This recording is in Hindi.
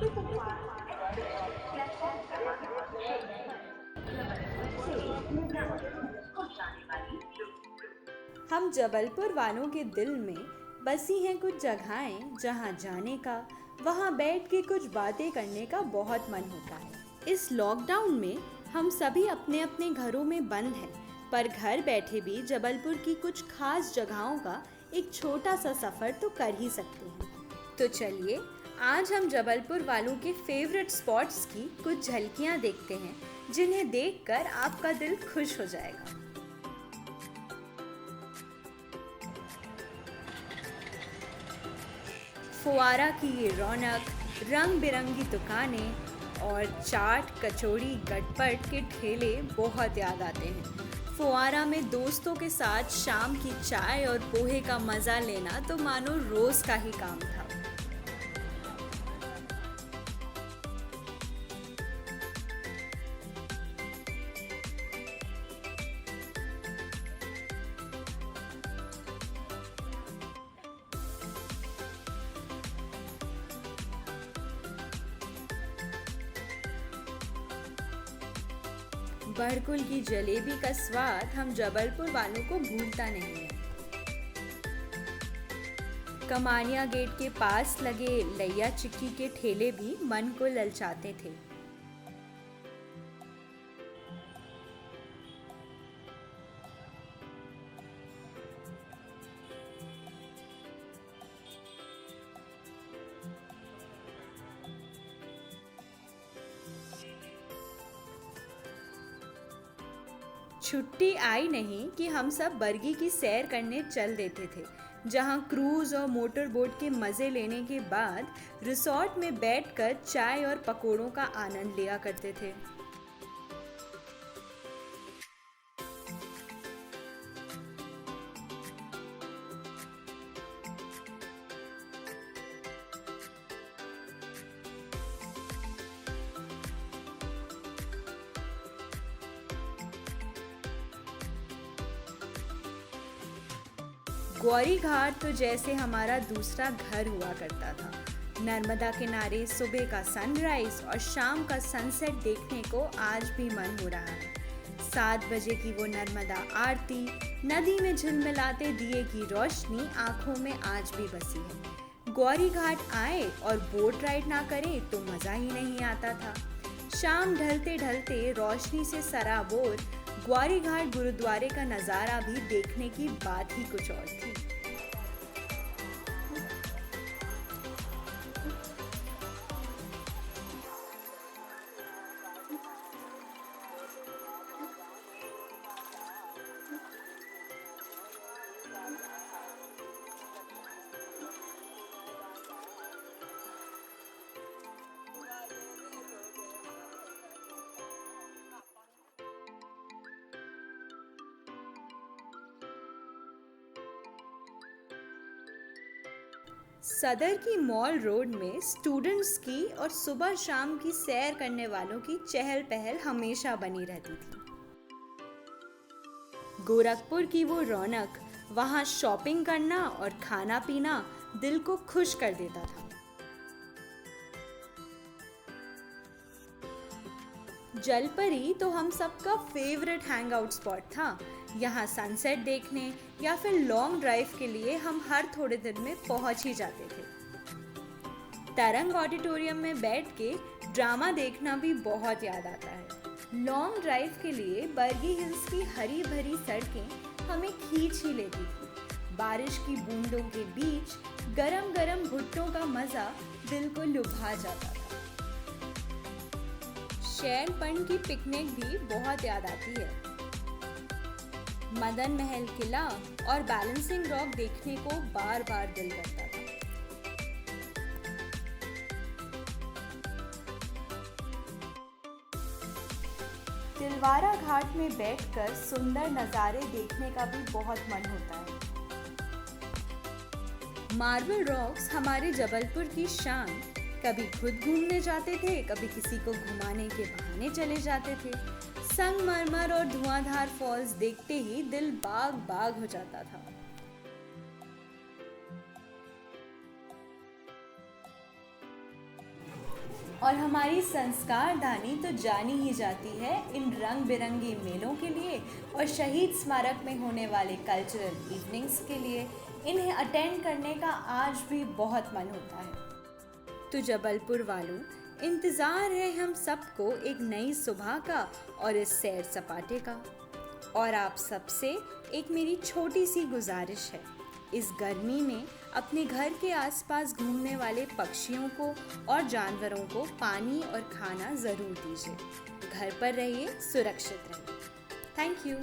हम जबलपुर वालों के दिल में बसी हैं कुछ जगहें जहां जाने का, वहां बैठ के कुछ बातें करने का बहुत मन होता है। इस लॉकडाउन में हम सभी अपने अपने घरों में बंद हैं, पर घर बैठे भी जबलपुर की कुछ खास जगहों का एक छोटा सा सफ़र तो कर ही सकते हैं। तो चलिए, आज हम जबलपुर वालों के फेवरेट स्पॉट्स की कुछ झलकियां देखते हैं, जिन्हें देखकर आपका दिल खुश हो जाएगा। फुआरा की ये रौनक, रंग बिरंगी दुकानें और चाट, कचौड़ी, गटपट के ठेले बहुत याद आते हैं। फुआरा में दोस्तों के साथ शाम की चाय और पोहे का मज़ा लेना तो मानो रोज़ का ही काम था। बड़कुल की जलेबी का स्वाद हम जबलपुर वालों को भूलता नहीं है। कमानिया गेट के पास लगे लैया चिक्की के ठेले भी मन को ललचाते थे। छुट्टी आई नहीं कि हम सब बरगी की सैर करने चल देते थे, जहां क्रूज और मोटर बोट के मज़े लेने के बाद रिसोर्ट में बैठकर चाय और पकोड़ों का आनंद लिया करते थे। गौरी घाट तो जैसे हमारा दूसरा घर हुआ करता था। नर्मदा किनारे सुबह का सनराइज और शाम का सनसेट देखने को आज भी मन हो रहा है। 7 बजे की वो नर्मदा आरती, नदी में झिलमिलाते दिए की रोशनी आंखों में आज भी बसी है। गौरी घाट आए और बोट राइड ना करें तो मज़ा ही नहीं आता था। शाम ढलते ढलते रोशनी से सराबोर ग्वारी घाट गुरुद्वारे का नज़ारा भी देखने की बात ही कुछ और थी। सदर की मॉल रोड में स्टूडेंट्स की और सुबह शाम की सैर करने वालों की चहल पहल हमेशा बनी रहती थी। गोरखपुर की वो रौनक, वहाँ शॉपिंग करना और खाना पीना दिल को खुश कर देता था। जलपरी तो हम सबका फेवरेट हैंग आउट स्पॉट था। यहाँ सनसेट देखने या फिर लॉन्ग ड्राइव के लिए हम हर थोड़े दिन में पहुँच ही जाते थे। तरंग ऑडिटोरियम में बैठ के ड्रामा देखना भी बहुत याद आता है। लॉन्ग ड्राइव के लिए बर्गी हिल्स की हरी भरी सड़कें हमें खींच ही लेती थी। बारिश की बूंदों के बीच गरम गरम भुट्टों का मज़ा दिल को लुभा जाता था। शैलपंड की पिकनिक भी बहुत याद आती है। मदन महल किला और बैलेंसिंग रॉक देखने को बार बार दिल करता था। तिलवारा घाट में बैठकर सुंदर नज़ारे देखने का भी बहुत मन होता है। मार्बल रॉक्स हमारे जबलपुर की शान। कभी खुद घूमने जाते थे, कभी किसी को घुमाने के बहाने चले जाते थे। संगमरमर और धुआंधार फॉल्स देखते ही दिल बाग बाग हो जाता था। और हमारी संस्कार दानी तो जानी ही जाती है इन रंग बिरंगे मेलों के लिए और शहीद स्मारक में होने वाले कल्चरल इवनिंग्स के लिए। इन्हें अटेंड करने का आज भी बहुत मन होता है। तो जबलपुर वालों, इंतज़ार है हम सबको एक नई सुबह का और इस सैर सपाटे का। और आप सबसे एक मेरी छोटी सी गुजारिश है, इस गर्मी में अपने घर के आसपास घूमने वाले पक्षियों को और जानवरों को पानी और खाना ज़रूर दीजिए। घर पर रहिए, सुरक्षित रहिए। Thank you.